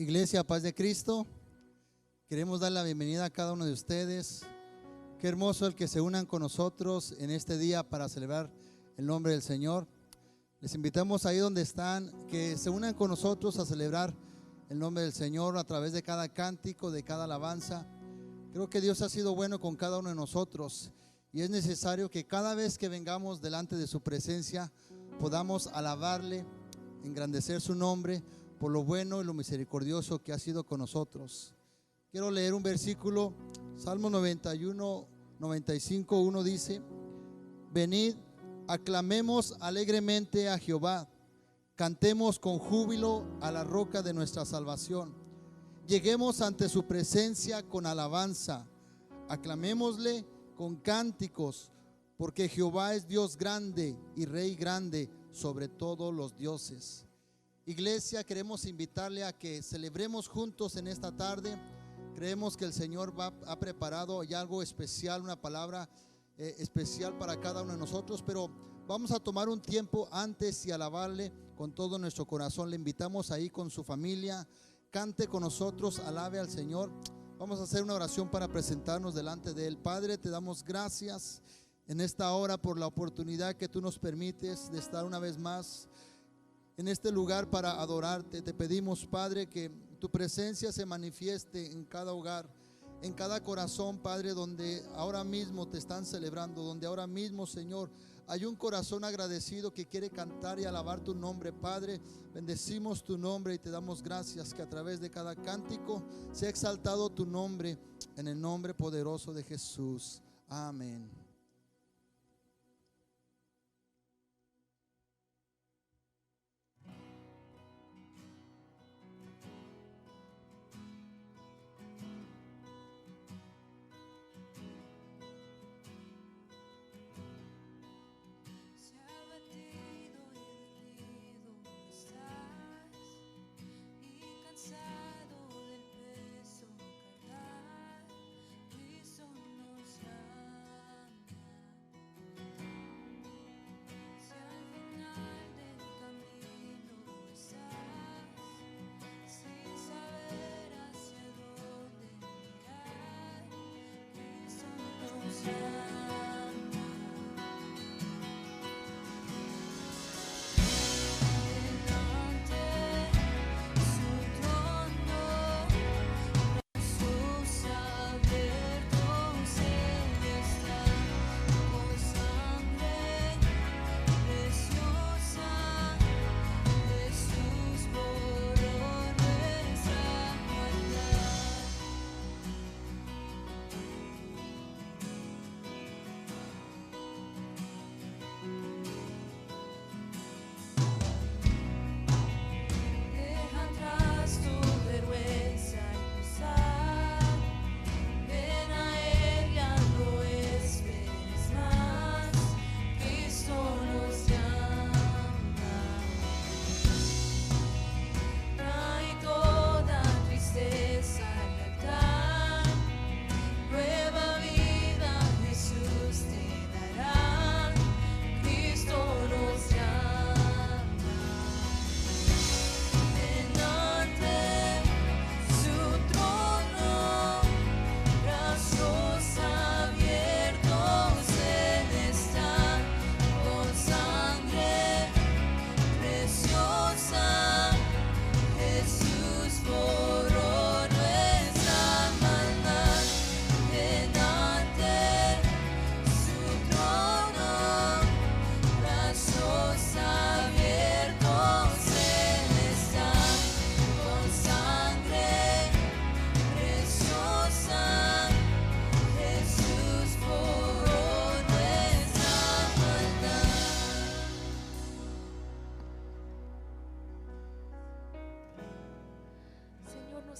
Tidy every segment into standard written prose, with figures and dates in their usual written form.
Iglesia Paz de Cristo, queremos dar la bienvenida a cada uno de ustedes. Qué hermoso el que se unan con nosotros en este día para celebrar el nombre del Señor. Les invitamos ahí donde están, que se unan con nosotros a celebrar el nombre del Señor a través de cada cántico, de cada alabanza. Creo que Dios ha sido bueno con cada uno de nosotros y es necesario que cada vez que vengamos delante de su presencia podamos alabarle, engrandecer su nombre por lo bueno y lo misericordioso que ha sido con nosotros. Quiero leer un versículo, Salmo 91, 95, 1 dice: venid, aclamemos alegremente a Jehová, cantemos con júbilo a la roca de nuestra salvación. Lleguemos ante su presencia con alabanza, aclamémosle con cánticos, porque Jehová es Dios grande y Rey grande sobre todos los dioses. Iglesia, queremos invitarle a que celebremos juntos en esta tarde. Creemos que el Señor ha preparado ya algo especial, una palabra especial para cada uno de nosotros, pero vamos a tomar un tiempo antes y alabarle con todo nuestro corazón. Le invitamos ahí con su familia, cante con nosotros, alabe al Señor. Vamos a hacer una oración para presentarnos delante de Él. Padre, te damos gracias en esta hora por la oportunidad que tú nos permites de estar una vez más en este lugar para adorarte. Te pedimos, Padre, que tu presencia se manifieste en cada hogar, en cada corazón, Padre, donde ahora mismo te están celebrando, donde ahora mismo, Señor, hay un corazón agradecido que quiere cantar y alabar tu nombre. Padre, bendecimos tu nombre y te damos gracias que a través de cada cántico sea exaltado tu nombre, en el nombre poderoso de Jesús. Amén.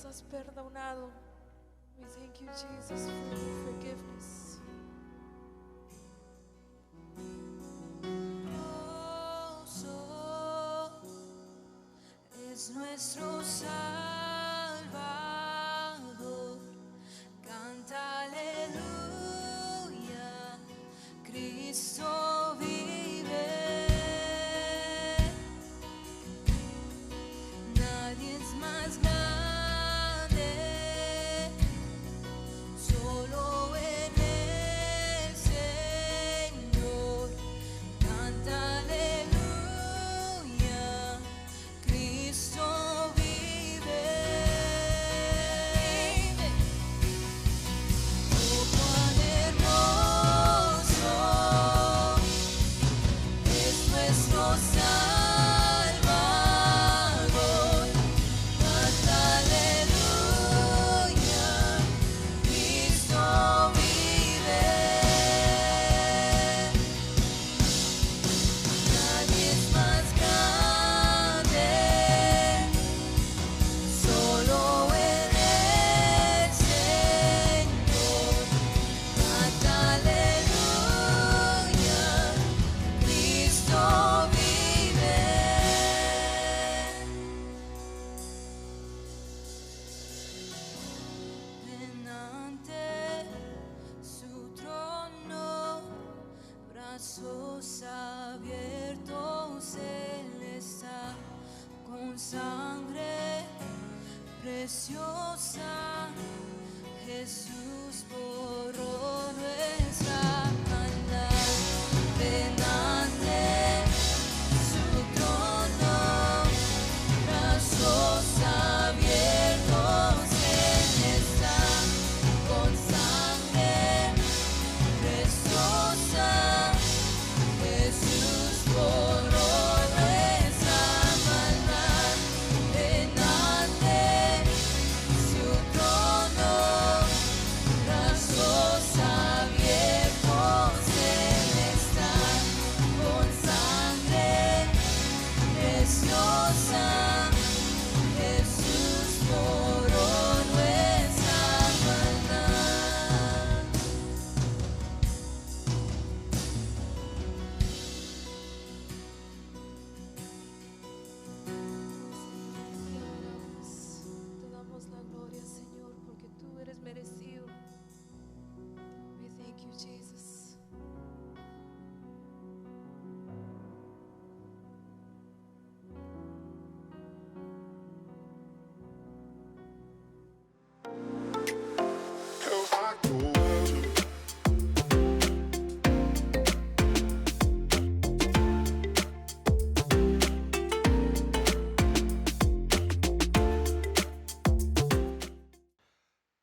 Has perdonado. We thank you, Jesus, for your forgiveness. Es nuestro Salvador, canta aleluya, Cristo vive, nadie es más grande. brazos abiertos Él está, con sangre preciosa, Jesús borró nuestra maldad. Ven ante su trono, brazos abiertos Él está, con sangre preciosa, Jesús borró nuestra maldad. Ven ante su trono, brazos abiertos Él está, con sangre preciosa, Jesús borró nuestra maldad. Te damos la gloria, Señor, porque tú eres merecido. We thank you, Jesus.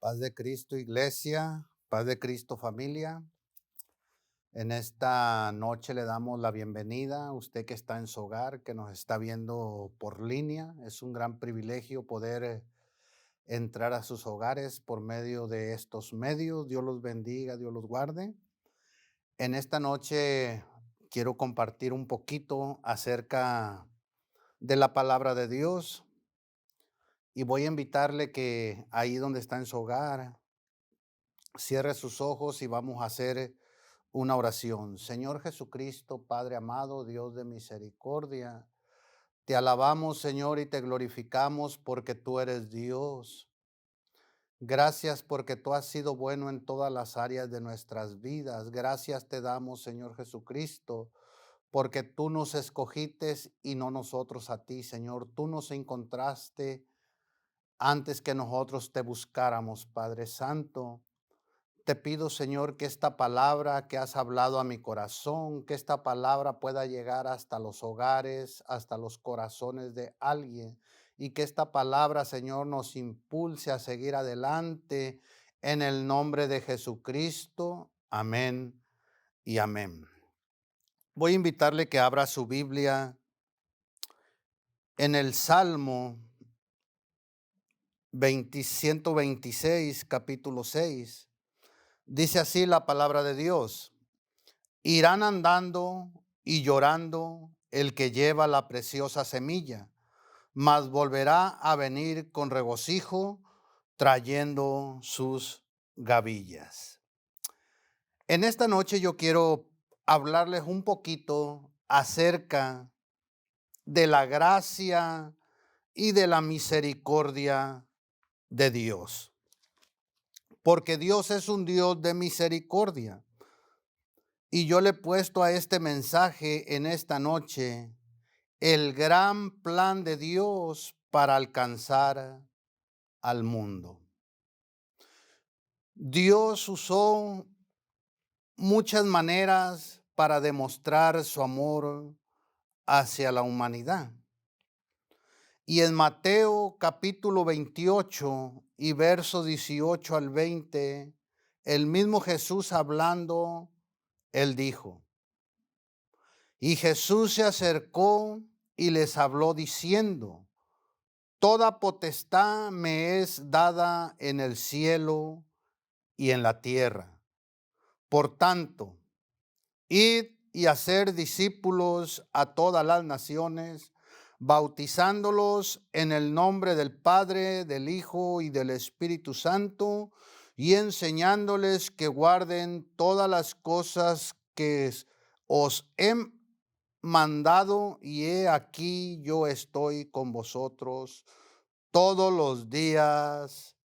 Paz de Cristo, iglesia, paz de Cristo, familia. En esta noche le damos la bienvenida a usted que está en su hogar, que nos está viendo por línea. Es un gran privilegio poder entrar a sus hogares por medio de estos medios. Dios los bendiga, Dios los guarde. En esta noche quiero compartir un poquito acerca de la palabra de Dios. Y voy a invitarle que ahí donde está en su hogar, cierre sus ojos y vamos a hacer una oración. Señor Jesucristo, Padre amado, Dios de misericordia, te alabamos, Señor, y te glorificamos porque tú eres Dios. Gracias porque tú has sido bueno en todas las áreas de nuestras vidas. Gracias te damos, Señor Jesucristo, porque tú nos escogiste y no nosotros a ti, Señor. Tú nos encontraste antes que nosotros te buscáramos, Padre Santo. Te pido, Señor, que esta palabra que has hablado a mi corazón, que esta palabra pueda llegar hasta los hogares, hasta los corazones de alguien, y que esta palabra, Señor, nos impulse a seguir adelante en el nombre de Jesucristo. Amén y amén. Voy a invitarle que abra su Biblia en el Salmo 126, capítulo 6. Dice así la palabra de Dios: irán andando y llorando el que lleva la preciosa semilla, mas volverá a venir con regocijo trayendo sus gavillas. En esta noche yo quiero hablarles un poquito acerca de la gracia y de la misericordia de Dios. Porque Dios es un Dios de misericordia. Y yo le he puesto a este mensaje en esta noche el gran plan de Dios para alcanzar al mundo. Dios usó muchas maneras para demostrar su amor hacia la humanidad. Y en Mateo capítulo 28 y verso 18 al 20, el mismo Jesús hablando, él dijo: y Jesús se acercó y les habló diciendo: toda potestad me es dada en el cielo y en la tierra. Por tanto, id y hacer discípulos a todas las naciones, bautizándolos en el nombre del Padre, del Hijo y del Espíritu Santo, y enseñándoles que guarden todas las cosas que os he mandado, y he aquí yo estoy con vosotros todos los días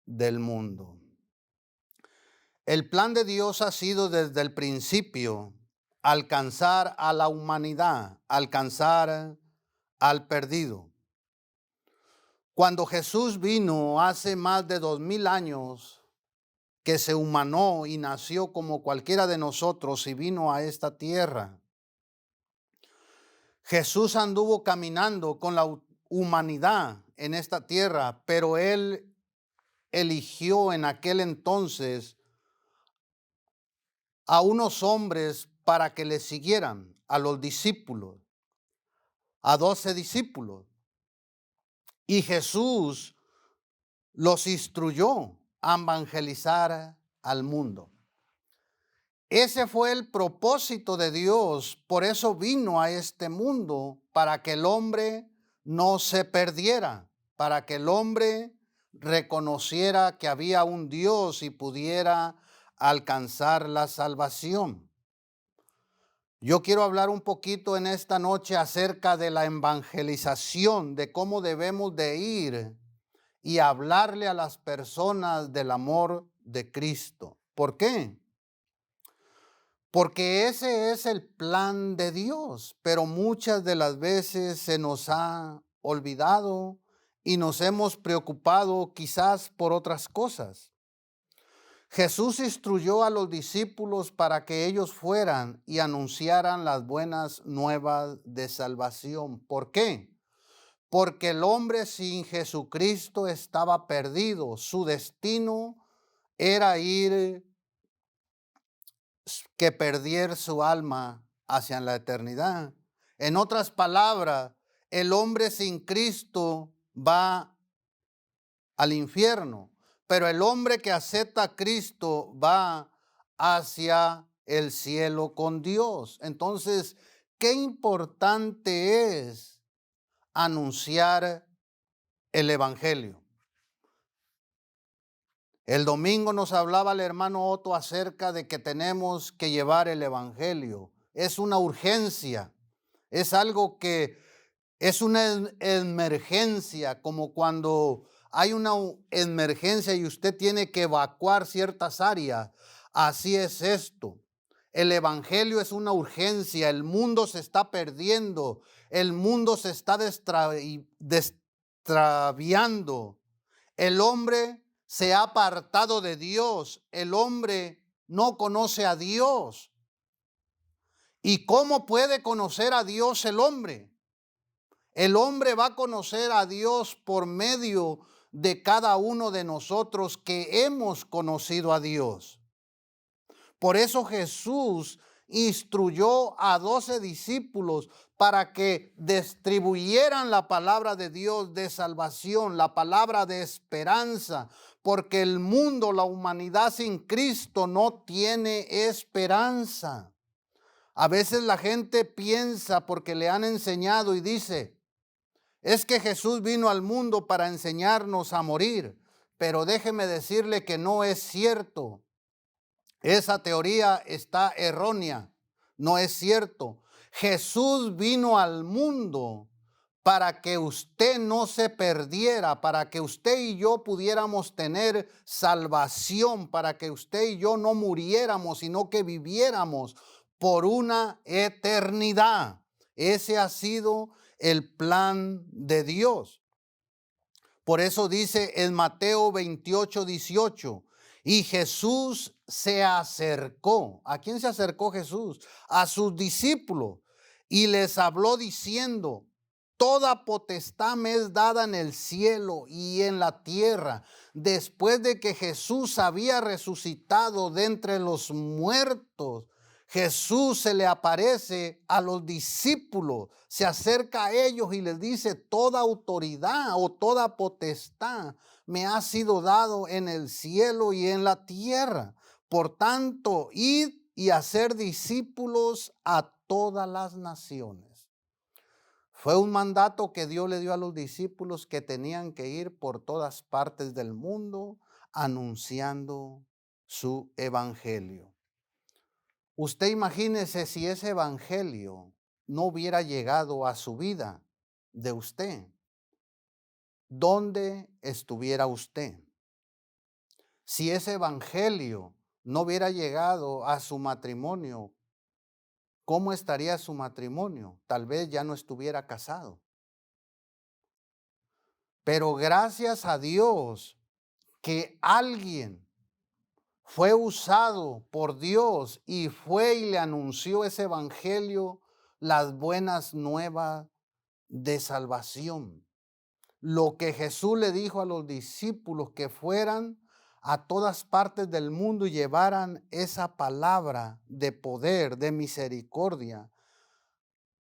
del mundo. El plan de Dios ha sido desde el principio alcanzar a la humanidad, alcanzar al perdido. Cuando Jesús vino hace más de 2000 años, que se humanó y nació como cualquiera de nosotros y vino a esta tierra, Jesús anduvo caminando con la humanidad en esta tierra, pero Él eligió en aquel entonces a unos hombres para que le siguieran, a los discípulos, a 12 discípulos. Y Jesús los instruyó a evangelizar al mundo. Ese fue el propósito de Dios, por eso vino a este mundo, para que el hombre no se perdiera, para que el hombre reconociera que había un Dios y pudiera alcanzar la salvación. Yo quiero hablar un poquito en esta noche acerca de la evangelización, de cómo debemos de ir y hablarle a las personas del amor de Cristo. ¿Por qué? Porque ese es el plan de Dios, pero muchas de las veces se nos ha olvidado y nos hemos preocupado quizás por otras cosas. Jesús instruyó a los discípulos para que ellos fueran y anunciaran las buenas nuevas de salvación. ¿Por qué? Porque el hombre sin Jesucristo estaba perdido. Su destino era ir que perdiera su alma hacia la eternidad. En otras palabras, el hombre sin Cristo va al infierno, pero el hombre que acepta a Cristo va hacia el cielo con Dios. Entonces, qué importante es anunciar el evangelio. El domingo nos hablaba el hermano Otto acerca de que tenemos que llevar el evangelio. Es una urgencia, es algo que es una emergencia, como cuando hay una emergencia y usted tiene que evacuar ciertas áreas. Así es esto. El evangelio es una urgencia, el mundo se está perdiendo, el mundo se está destraviando. El hombre se ha apartado de Dios, el hombre no conoce a Dios. ¿Y cómo puede conocer a Dios el hombre? El hombre va a conocer a Dios por medio de cada uno de nosotros que hemos conocido a Dios. Por eso Jesús instruyó a 12 discípulos para que distribuyeran la palabra de Dios de salvación, la palabra de esperanza, porque el mundo, la humanidad sin Cristo no tiene esperanza. A veces la gente piensa porque le han enseñado y dice, es que Jesús vino al mundo para enseñarnos a morir, pero déjeme decirle que no es cierto. Esa teoría está errónea, no es cierto. Jesús vino al mundo para que usted no se perdiera, para que usted y yo pudiéramos tener salvación, para que usted y yo no muriéramos, sino que viviéramos por una eternidad. Ese ha sido el plan de Dios. Por eso dice en Mateo 28:18, y Jesús se acercó. ¿A quién se acercó Jesús? A sus discípulos y les habló diciendo, toda potestad me es dada en el cielo y en la tierra. Después de que Jesús había resucitado de entre los muertos, Jesús se le aparece a los discípulos, se acerca a ellos y les dice, toda autoridad o toda potestad me ha sido dado en el cielo y en la tierra. Por tanto, id y hacer discípulos a todas las naciones. Fue un mandato que Dios le dio a los discípulos que tenían que ir por todas partes del mundo anunciando su evangelio. Usted imagínese si ese evangelio no hubiera llegado a su vida de usted. ¿Dónde estuviera usted? Si ese evangelio no hubiera llegado a su matrimonio, ¿cómo estaría su matrimonio? Tal vez ya no estuviera casado. Pero gracias a Dios que alguien fue usado por Dios y fue y le anunció ese evangelio, las buenas nuevas de salvación. Lo que Jesús le dijo a los discípulos, que fueran a todas partes del mundo y llevaran esa palabra de poder, de misericordia.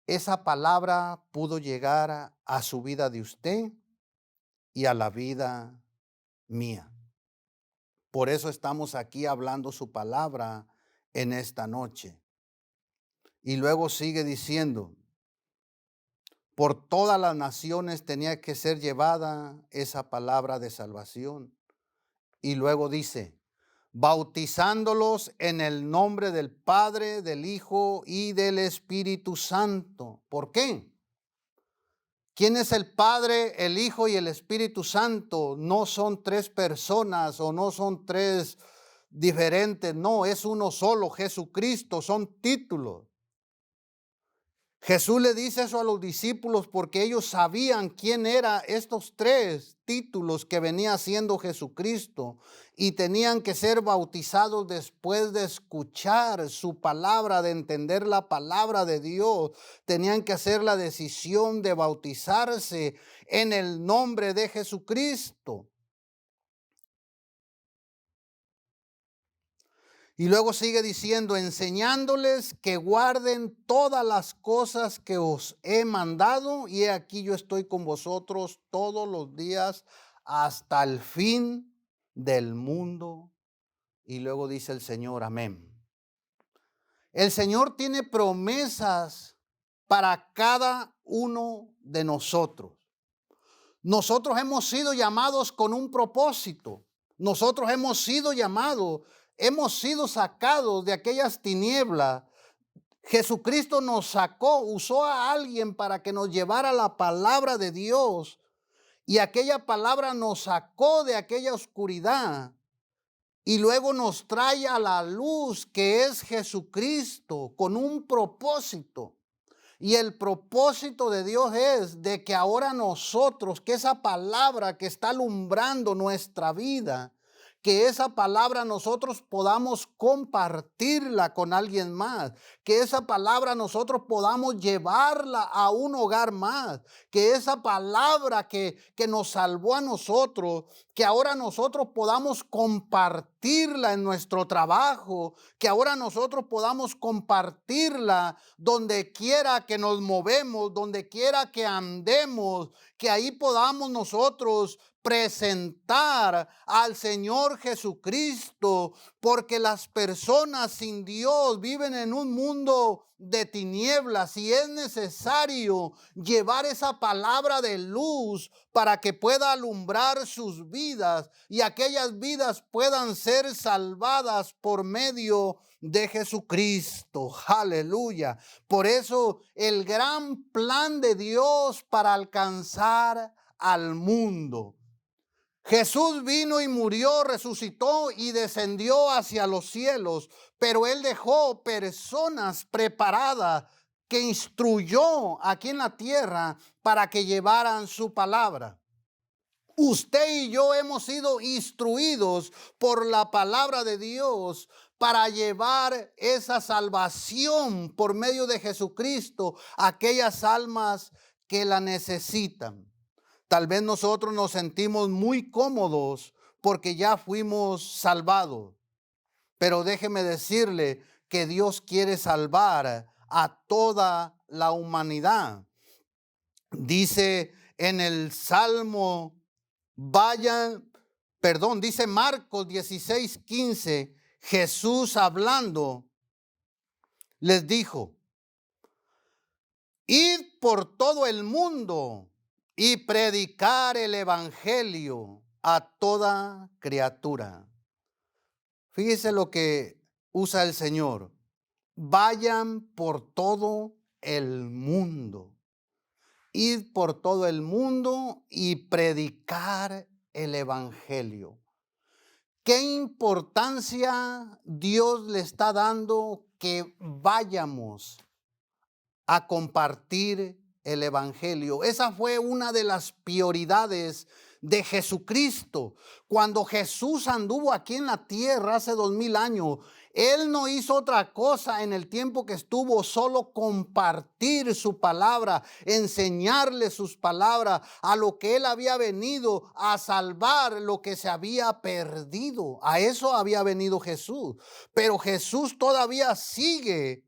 Esa palabra pudo llegar a su vida de usted y a la vida mía. Por eso estamos aquí hablando su palabra en esta noche. Y luego sigue diciendo, por todas las naciones tenía que ser llevada esa palabra de salvación. Y luego dice, bautizándolos en el nombre del Padre, del Hijo y del Espíritu Santo. ¿Por qué? ¿Quién es el Padre, el Hijo y el Espíritu Santo? No son tres personas o no son tres diferentes, no, es uno solo, Jesucristo, son títulos. Jesús le dice eso a los discípulos porque ellos sabían quién eran estos tres títulos que venía haciendo Jesucristo y tenían que ser bautizados después de escuchar su palabra, de entender la palabra de Dios. Tenían que hacer la decisión de bautizarse en el nombre de Jesucristo. Y luego sigue diciendo, enseñándoles que guarden todas las cosas que os he mandado, y he aquí yo estoy con vosotros todos los días hasta el fin del mundo. Y luego dice el Señor, amén. El Señor tiene promesas para cada uno de nosotros. Nosotros hemos sido llamados con un propósito. Nosotros hemos sido llamados. Hemos sido sacados de aquellas tinieblas. Jesucristo nos sacó, usó a alguien para que nos llevara la palabra de Dios. Y aquella palabra nos sacó de aquella oscuridad. Y luego nos trae a la luz que es Jesucristo con un propósito. Y el propósito de Dios es de que ahora nosotros, que esa palabra que está alumbrando nuestra vida, que esa palabra nosotros podamos compartirla con alguien más, que esa palabra nosotros podamos llevarla a un hogar más, que esa palabra que nos salvó a nosotros, que ahora nosotros podamos compartirla en nuestro trabajo, que ahora nosotros podamos compartirla donde quiera que nos movemos, donde quiera que andemos, que ahí podamos nosotros presentar al Señor Jesucristo, porque las personas sin Dios viven en un mundo de tinieblas y es necesario llevar esa palabra de luz para que pueda alumbrar sus vidas y aquellas vidas puedan ser salvadas por medio de Jesucristo. Aleluya. Por eso el gran plan de Dios para alcanzar al mundo. Jesús vino y murió, resucitó y descendió hacia los cielos, pero Él dejó personas preparadas que instruyó aquí en la tierra para que llevaran su palabra. Usted y yo hemos sido instruidos por la palabra de Dios para llevar esa salvación por medio de Jesucristo a aquellas almas que la necesitan. Tal vez nosotros nos sentimos muy cómodos porque ya fuimos salvados. Pero déjeme decirle que Dios quiere salvar a toda la humanidad. Dice en el Salmo, dice Marcos 16:15, Jesús hablando, les dijo, id por todo el mundo y predicar el evangelio a toda criatura. Fíjese lo que usa el Señor. Vayan por todo el mundo. Ir por todo el mundo y predicar el evangelio. ¿Qué importancia Dios le está dando que vayamos a compartir el evangelio. Esa fue una de las prioridades de Jesucristo. Cuando Jesús anduvo aquí en la tierra hace 2000 años, Él no hizo otra cosa en el tiempo que estuvo, solo compartir su palabra, enseñarle sus palabras, a lo que Él había venido a salvar, lo que se había perdido. A eso había venido Jesús. Pero Jesús todavía sigue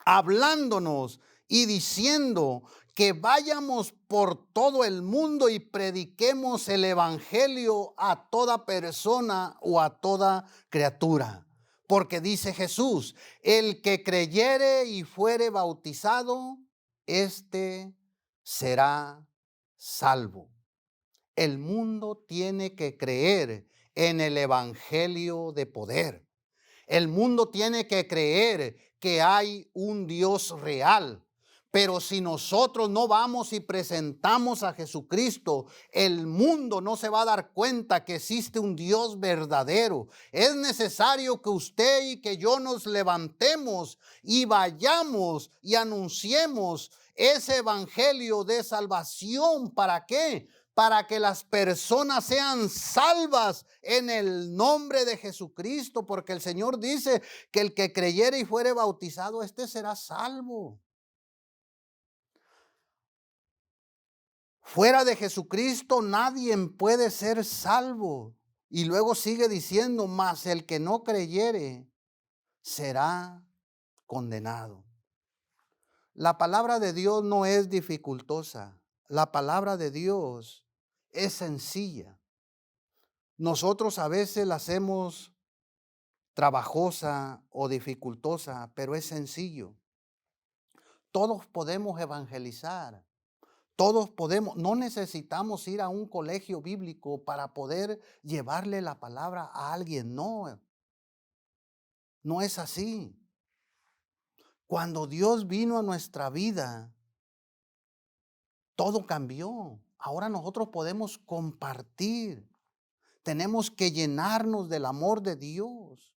hablándonos y diciendo que vayamos por todo el mundo y prediquemos el evangelio a toda persona o a toda criatura. Porque dice Jesús, el que creyere y fuere bautizado, éste será salvo. El mundo tiene que creer en el evangelio de poder. El mundo tiene que creer que hay un Dios real. Pero si nosotros no vamos y presentamos a Jesucristo, el mundo no se va a dar cuenta que existe un Dios verdadero. Es necesario que usted y que yo nos levantemos y vayamos y anunciemos ese evangelio de salvación. ¿Para qué? Para que las personas sean salvas en el nombre de Jesucristo, porque el Señor dice que el que creyere y fuere bautizado, este será salvo. Fuera de Jesucristo nadie puede ser salvo. Y luego sigue diciendo, mas el que no creyere será condenado. La palabra de Dios no es dificultosa. La palabra de Dios es sencilla. Nosotros a veces la hacemos trabajosa o dificultosa, pero es sencillo. Todos podemos evangelizar. Todos podemos, no necesitamos ir a un colegio bíblico para poder llevarle la palabra a alguien. No, no es así. Cuando Dios vino a nuestra vida, todo cambió. Ahora nosotros podemos compartir. Tenemos que llenarnos del amor de Dios.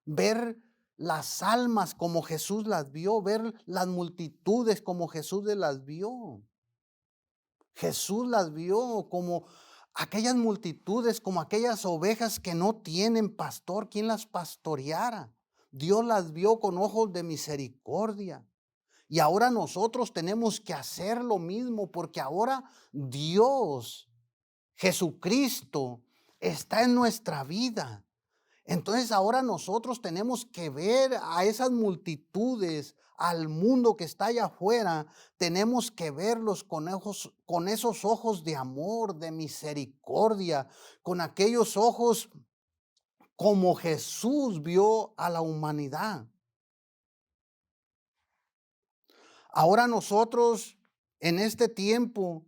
Ver las almas como Jesús las vio. Ver las multitudes como Jesús las vio. Jesús las vio como aquellas multitudes, como aquellas ovejas que no tienen pastor, quien las pastoreara. Dios las vio con ojos de misericordia. Y ahora nosotros tenemos que hacer lo mismo, porque ahora Dios, Jesucristo, está en nuestra vida. Entonces ahora nosotros tenemos que ver a esas multitudes, al mundo que está allá afuera, tenemos que verlos con esos ojos de amor, de misericordia, con aquellos ojos como Jesús vio a la humanidad. Ahora nosotros en este tiempo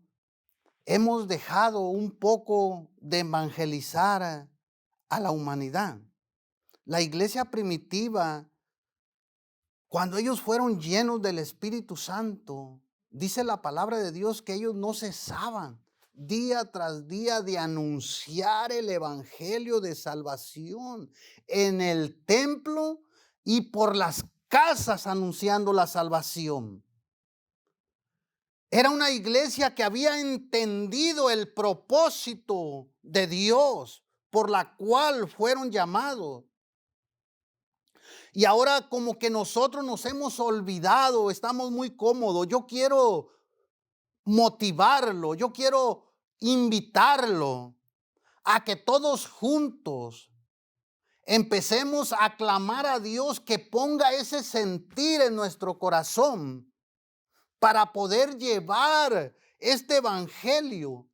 hemos dejado un poco de evangelizar a la humanidad. La iglesia primitiva, cuando ellos fueron llenos del Espíritu Santo, dice la palabra de Dios que ellos no cesaban día tras día de anunciar el evangelio de salvación en el templo y por las casas anunciando la salvación. Era una iglesia que había entendido el propósito de Dios por la cual fueron llamados. Y ahora como que nosotros nos hemos olvidado, estamos muy cómodos. Yo quiero motivarlo, yo quiero invitarlo a que todos juntos empecemos a clamar a Dios que ponga ese sentir en nuestro corazón para poder llevar este evangelio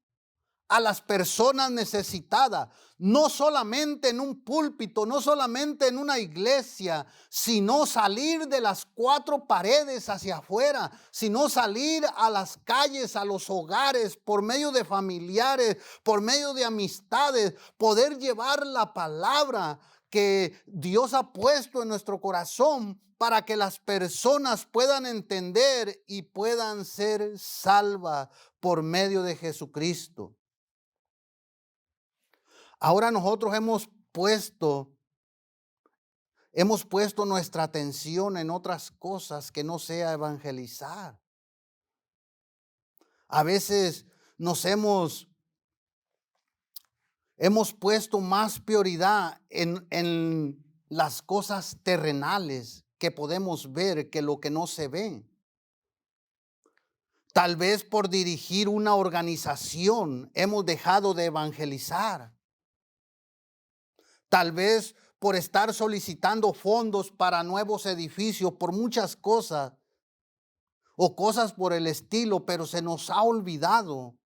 a las personas necesitadas, no solamente en un púlpito, no solamente en una iglesia, sino salir de las cuatro paredes hacia afuera, sino salir a las calles, a los hogares, por medio de familiares, por medio de amistades, poder llevar la palabra que Dios ha puesto en nuestro corazón para que las personas puedan entender y puedan ser salvas por medio de Jesucristo. Ahora nosotros hemos puesto hemos puesto nuestra atención en otras cosas que no sea evangelizar. A veces nos hemos puesto más prioridad en las cosas terrenales que podemos ver que lo que no se ve. Tal vez por dirigir una organización hemos dejado de evangelizar. Tal vez por estar solicitando fondos para nuevos edificios, por muchas cosas o cosas por el estilo, pero se nos ha olvidado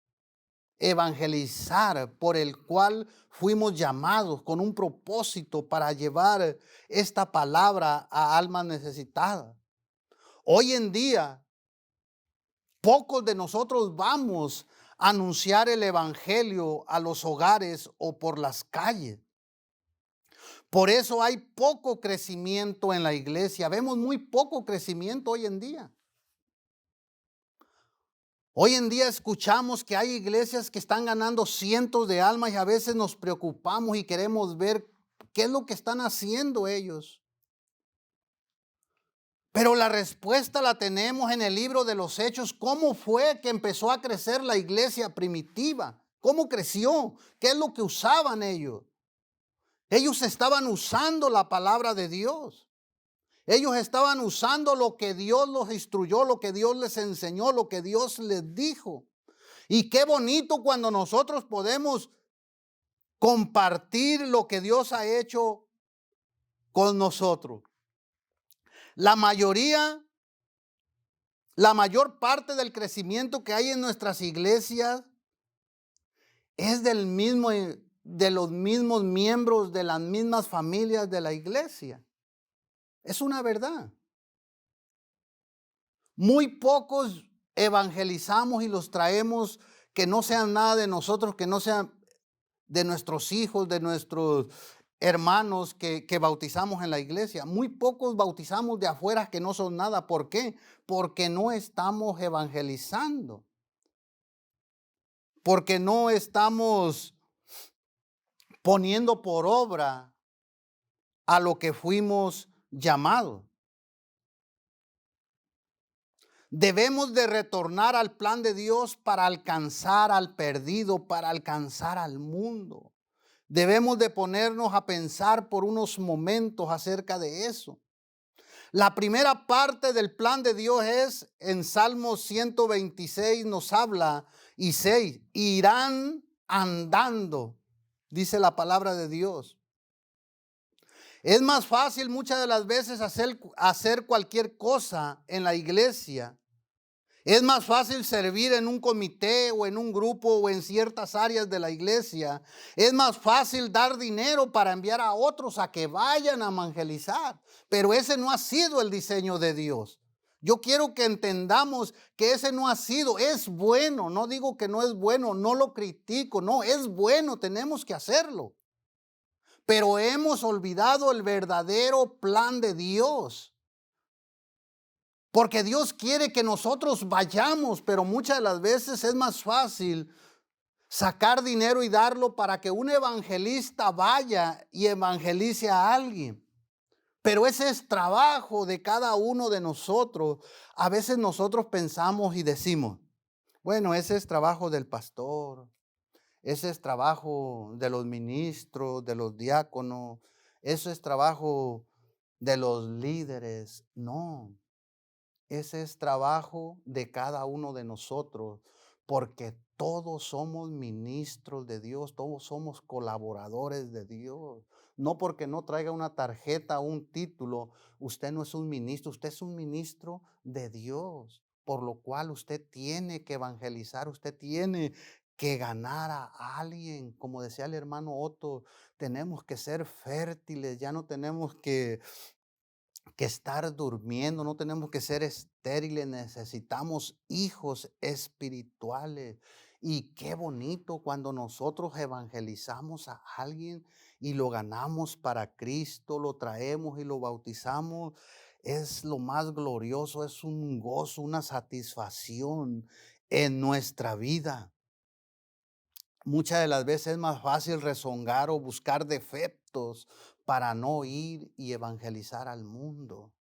evangelizar, por el cual fuimos llamados con un propósito para llevar esta palabra a almas necesitadas. Hoy en día, pocos de nosotros vamos a anunciar el evangelio a los hogares o por las calles. Por eso hay poco crecimiento en la iglesia. Vemos muy poco crecimiento hoy en día. Hoy en día escuchamos que hay iglesias que están ganando cientos de almas y a veces nos preocupamos y queremos ver qué es lo que están haciendo ellos. Pero la respuesta la tenemos en el libro de los Hechos. ¿Cómo fue que empezó a crecer la iglesia primitiva? ¿Cómo creció? ¿Qué es lo que usaban ellos? Ellos estaban usando la palabra de Dios. Ellos estaban usando lo que Dios los instruyó, lo que Dios les enseñó, lo que Dios les dijo. Y qué bonito cuando nosotros podemos compartir lo que Dios ha hecho con nosotros. La mayor parte del crecimiento que hay en nuestras iglesias es de los mismos miembros de las mismas familias de la iglesia. Es una verdad. Muy pocos evangelizamos y los traemos que no sean nada de nosotros, que no sean de nuestros hijos, de nuestros hermanos que bautizamos en la iglesia. Muy pocos bautizamos de afuera que no son nada. ¿Por qué? Porque no estamos evangelizando. Porque no estamos poniendo por obra a lo que fuimos llamados. Debemos de retornar al plan de Dios para alcanzar al perdido, para alcanzar al mundo. Debemos de ponernos a pensar por unos momentos acerca de eso. La primera parte del plan de Dios es en Salmo 126 nos habla y 6, irán andando, dice la palabra de Dios. Es más fácil muchas de las veces hacer cualquier cosa en la iglesia. Es más fácil servir en un comité o en un grupo o en ciertas áreas de la iglesia. Es más fácil dar dinero para enviar a otros a que vayan a evangelizar. Pero ese no ha sido el diseño de Dios. Yo quiero que entendamos que ese no ha sido. Es bueno, no digo que no es bueno, no lo critico, no, es bueno, tenemos que hacerlo. Pero hemos olvidado el verdadero plan de Dios. Porque Dios quiere que nosotros vayamos, pero muchas de las veces es más fácil sacar dinero y darlo para que un evangelista vaya y evangelice a alguien. Pero ese es trabajo de cada uno de nosotros. A veces nosotros pensamos y decimos, bueno, ese es trabajo del pastor, ese es trabajo de los ministros, de los diáconos, ese es trabajo de los líderes. No. Ese es trabajo de cada uno de nosotros, porque todos somos ministros de Dios, todos somos colaboradores de Dios. No porque no traiga una tarjeta o un título, usted no es un ministro, usted es un ministro de Dios, por lo cual usted tiene que evangelizar, usted tiene que ganar a alguien. Como decía el hermano Otto, tenemos que ser fértiles, ya no tenemos que estar durmiendo, no tenemos que ser estériles, necesitamos hijos espirituales. Y qué bonito cuando nosotros evangelizamos a alguien y lo ganamos para Cristo, lo traemos y lo bautizamos. Es lo más glorioso, es un gozo, una satisfacción en nuestra vida. Muchas de las veces es más fácil rezongar o buscar defectos para no ir y evangelizar al mundo.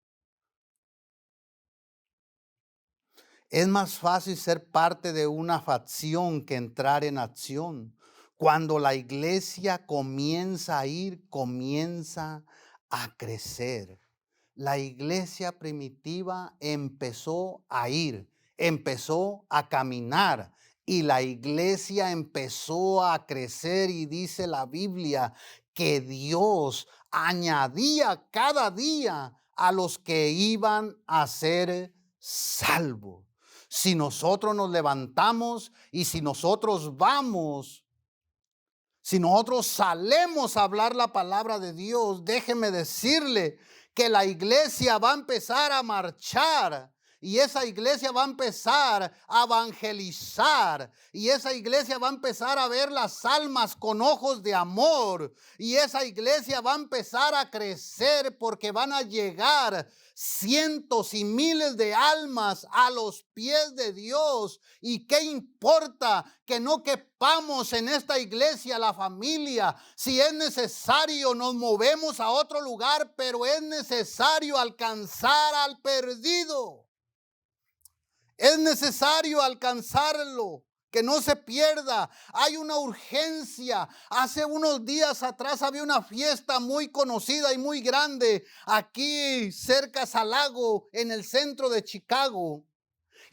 Es más fácil ser parte de una facción que entrar en acción. Cuando la iglesia comienza a ir, comienza a crecer. La iglesia primitiva empezó a ir, empezó a caminar y la iglesia empezó a crecer, y dice la Biblia que Dios añadía cada día a los que iban a ser salvos. Si nosotros nos levantamos y si nosotros vamos, si nosotros salemos a hablar la palabra de Dios, déjeme decirle que la iglesia va a empezar a marchar. Y esa iglesia va a empezar a evangelizar. Y esa iglesia va a empezar a ver las almas con ojos de amor. Y esa iglesia va a empezar a crecer, porque van a llegar cientos y miles de almas a los pies de Dios. ¿Y qué importa que no quepamos en esta iglesia, la familia? Si es necesario, nos movemos a otro lugar, pero es necesario alcanzar al perdido. Es necesario alcanzarlo, que no se pierda. Hay una urgencia. Hace unos días atrás había una fiesta muy conocida y muy grande aquí cerca al lago, en el centro de Chicago.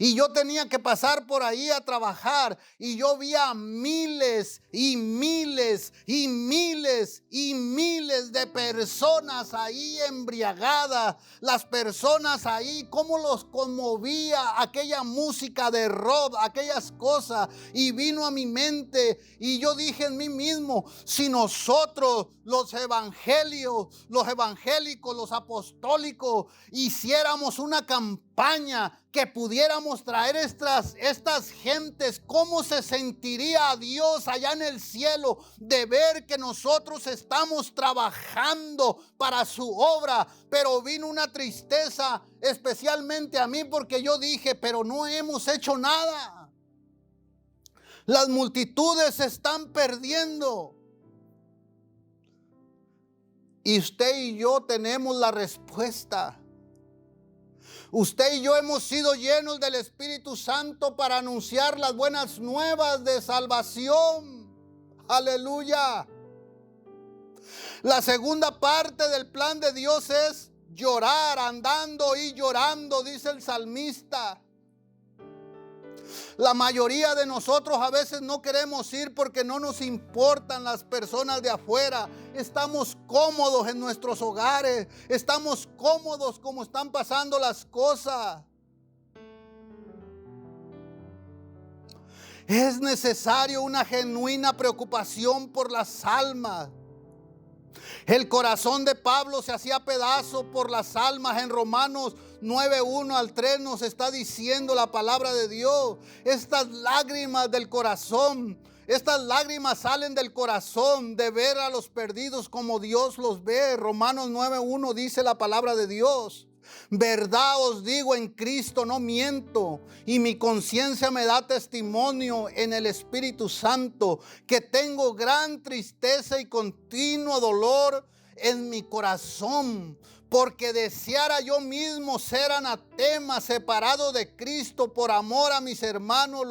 Y yo tenía que pasar por ahí a trabajar, y yo vi a miles y miles y miles y miles de personas ahí embriagadas. Las personas ahí, cómo los conmovía aquella música de rock, aquellas cosas. Y vino a mi mente, y yo dije en mí mismo, si nosotros los evangélicos, los apostólicos, hiciéramos una campaña que pudiéramos traer estas gentes, ¿cómo se sentiría Dios allá en el cielo de ver que nosotros estamos trabajando para su obra? Pero vino una tristeza especialmente a mí, porque yo dije, pero no hemos hecho nada. Las multitudes se están perdiendo. Y usted y yo tenemos la respuesta. Usted y yo hemos sido llenos del Espíritu Santo para anunciar las buenas nuevas de salvación. Aleluya. La segunda parte del plan de Dios es llorar, andando y llorando, dice el salmista. La mayoría de nosotros a veces no queremos ir porque no nos importan las personas de afuera. Estamos cómodos en nuestros hogares. Estamos cómodos como están pasando las cosas. Es necesario una genuina preocupación por las almas. El corazón de Pablo se hacía pedazo por las almas. En Romanos 9:1 al 3 nos está diciendo la palabra de Dios. Estas lágrimas del corazón, estas lágrimas salen del corazón de ver a los perdidos como Dios los ve. Romanos 9:1 dice la palabra de Dios: verdad os digo, en Cristo no miento, y mi conciencia me da testimonio en el Espíritu Santo, que tengo gran tristeza y continuo dolor en mi corazón, porque deseara yo mismo ser anatema, separado de Cristo, por amor a mis hermanos,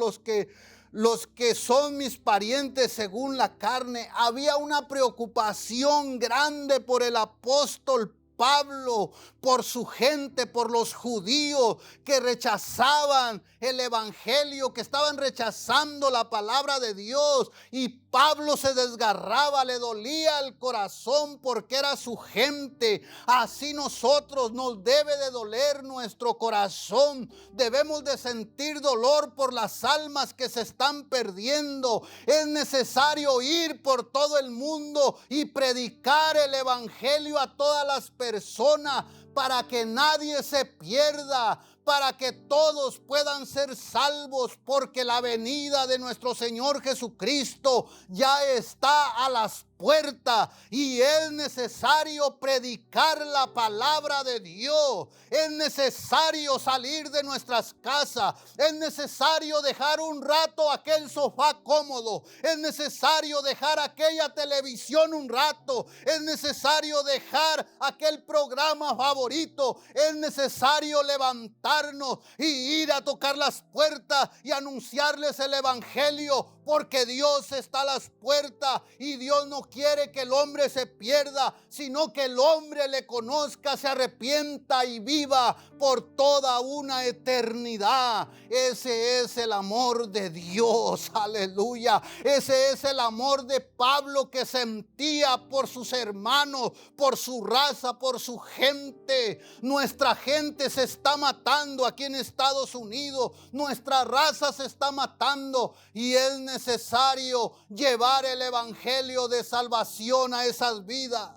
los que son mis parientes según la carne. Había una preocupación grande por el apóstol Pablo, por su gente, por los judíos que rechazaban el evangelio, que estaban rechazando la palabra de Dios. Y Pablo se desgarraba, le dolía el corazón porque era su gente. Así nosotros nos debe de doler nuestro corazón. Debemos de sentir dolor por las almas que se están perdiendo. Es necesario ir por todo el mundo y predicar el evangelio a todas las personas, para que nadie se pierda, para que todos puedan ser salvos, porque la venida de nuestro Señor Jesucristo ya está a las puertas y es necesario predicar la palabra de Dios. Es necesario salir de nuestras casas. Es necesario dejar un rato aquel sofá cómodo. Es necesario dejar aquella televisión un rato. Es necesario dejar aquel programa favorito. Es necesario levantarnos y ir a tocar las puertas y anunciarles el evangelio, porque Dios está a las puertas y Dios no quiere que el hombre se pierda, sino que el hombre le conozca, se arrepienta y viva por toda una eternidad. Ese es el amor de Dios, aleluya. Ese es el amor de Pablo, que sentía por sus hermanos, por su raza, por su gente. Nuestra gente se está matando aquí en Estados Unidos, nuestra raza se está matando y es necesario llevar el evangelio de salvación a esas vidas.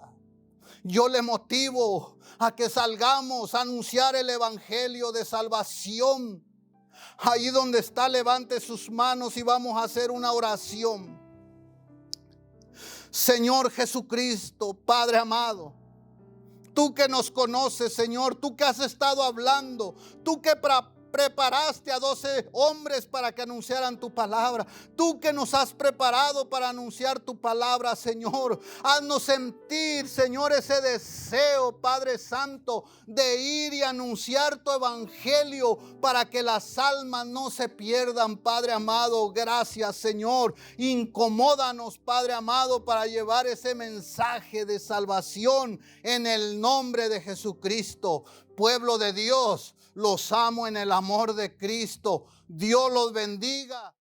Yo le motivo a que salgamos a anunciar el evangelio de salvación. Ahí donde está, levante sus manos y vamos a hacer una oración. Señor Jesucristo, Padre amado, tú que nos conoces, Señor, tú que has estado hablando, tú que preparaste a 12 hombres para que anunciaran tu palabra. Tú que nos has preparado para anunciar tu palabra, Señor. Haznos sentir, Señor, ese deseo, Padre Santo, de ir y anunciar tu evangelio para que las almas no se pierdan, Padre amado. Gracias, Señor. Incomódanos, Padre amado, para llevar ese mensaje de salvación en el nombre de Jesucristo. Pueblo de Dios, los amo en el amor de Cristo. Dios los bendiga.